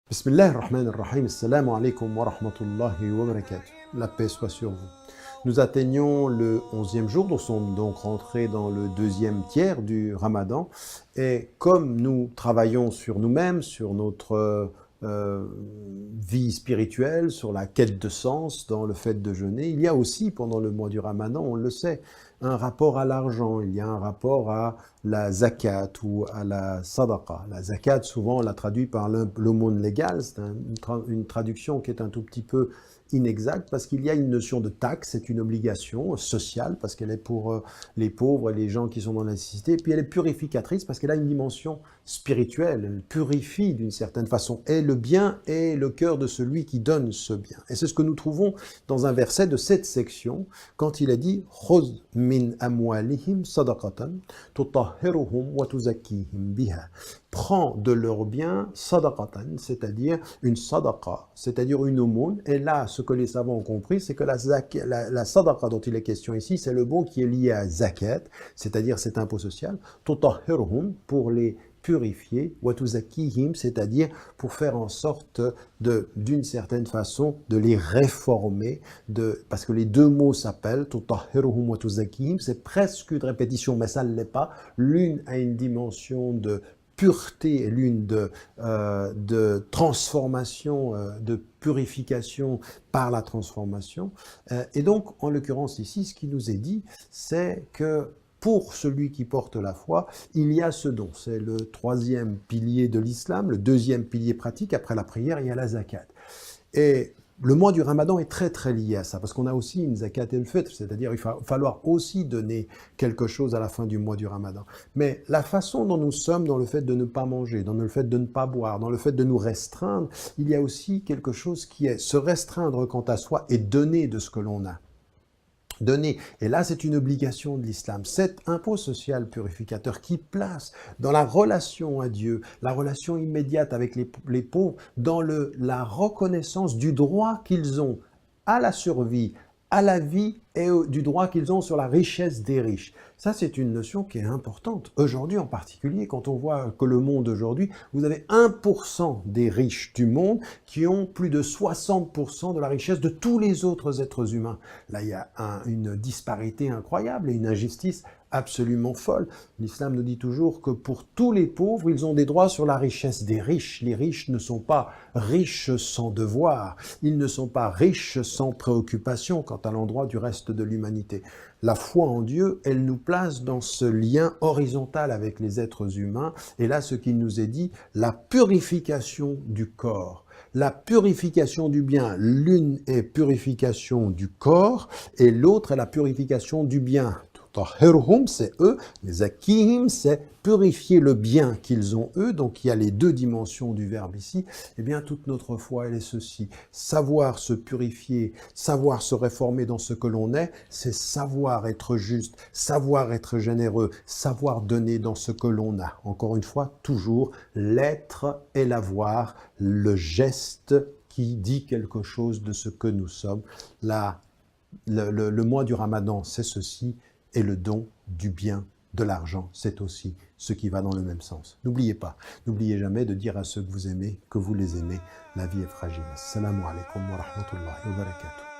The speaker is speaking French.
Bismillah ar-Rahman ar-Rahim, assalamu alaikum wa rahmatullahi wa barakatuh. La paix soit sur vous. Nous atteignons le 11e jour, nous sommes donc rentrés dans le deuxième tiers du Ramadan. Et comme nous travaillons sur nous-mêmes, sur notre vie spirituelle, sur la quête de sens, dans le fait de jeûner, il y a aussi pendant le mois du Ramadan, on le sait, un rapport à l'argent, il y a un rapport à la zakat ou à la sadaqa. La zakat, souvent, on la traduit par l'aumône légale, c'est une traduction qui est un tout petit peu inexacte parce qu'il y a une notion de taxe, c'est une obligation sociale parce qu'elle est pour les pauvres et les gens qui sont dans la nécessité, et puis elle est purificatrice parce qu'elle a une dimension spirituelle, elle purifie d'une certaine façon, et le bien est le cœur de celui qui donne ce bien. Et c'est ce que nous trouvons dans un verset de cette section, quand il a dit « Khudh min amwalihim sadaqatan tutahhiruhum wa tuzakkihim biha » Prends de leurs biens sadaqatan, c'est-à-dire une sadaqa, c'est-à-dire une aumône. Et là, ce que les savants ont compris, c'est que la sadaqa dont il est question ici, c'est le bon qui est lié à zakat, c'est-à-dire cet impôt social, tutahhiruhum, pour les purifier, wa tuzakkihim, c'est-à-dire pour faire en sorte d'une certaine façon, de les réformer, parce que les deux mots s'appellent, tutahhiruhum wa tuzakkihim, c'est presque une répétition, mais ça ne l'est pas. L'une a une dimension de pureté et l'une de transformation, de purification par la transformation. Et donc, en l'occurrence ici, ce qui nous est dit, c'est que pour celui qui porte la foi, il y a ce don. C'est le troisième pilier de l'islam, le deuxième pilier pratique. Après la prière, il y a la zakat. Et le mois du Ramadan est très très lié à ça, parce qu'on a aussi une zakat et le fitr, c'est-à-dire il va falloir aussi donner quelque chose à la fin du mois du Ramadan. Mais la façon dont nous sommes dans le fait de ne pas manger, dans le fait de ne pas boire, dans le fait de nous restreindre, il y a aussi quelque chose qui est se restreindre quant à soi et donner de ce que l'on a. Donner. Et là, c'est une obligation de l'islam. Cet impôt social purificateur qui place dans la relation à Dieu, la relation immédiate avec les pauvres, dans la reconnaissance du droit qu'ils ont à la survie, à la vie et du droit qu'ils ont sur la richesse des riches. Ça, c'est une notion qui est importante. Aujourd'hui en particulier, quand on voit que le monde aujourd'hui, vous avez 1% des riches du monde qui ont plus de 60% de la richesse de tous les autres êtres humains. Là, il y a une disparité incroyable et une injustice absolument folle. L'islam nous dit toujours que pour tous les pauvres, ils ont des droits sur la richesse des riches. Les riches ne sont pas riches sans devoir. Ils ne sont pas riches sans préoccupation quant à l'endroit du reste de l'humanité. La foi en Dieu, elle nous place dans ce lien horizontal avec les êtres humains. Et là, ce qu'il nous est dit, la purification du corps. La purification du bien, l'une est purification du corps et l'autre est la purification du bien. Tahhiruhum, c'est eux, les zakihim, c'est purifier le bien qu'ils ont eux, donc il y a les deux dimensions du verbe ici. Eh bien, toute notre foi, elle est ceci. Savoir se purifier, savoir se réformer dans ce que l'on est, c'est savoir être juste, savoir être généreux, savoir donner dans ce que l'on a. Encore une fois, toujours l'être et l'avoir, le geste qui dit quelque chose de ce que nous sommes. Le mois du Ramadan, c'est ceci. Et le don du bien, de l'argent, c'est aussi ce qui va dans le même sens. N'oubliez pas, n'oubliez jamais de dire à ceux que vous aimez que vous les aimez. La vie est fragile. Assalamu alaikum wa rahmatullahi wa barakatuh.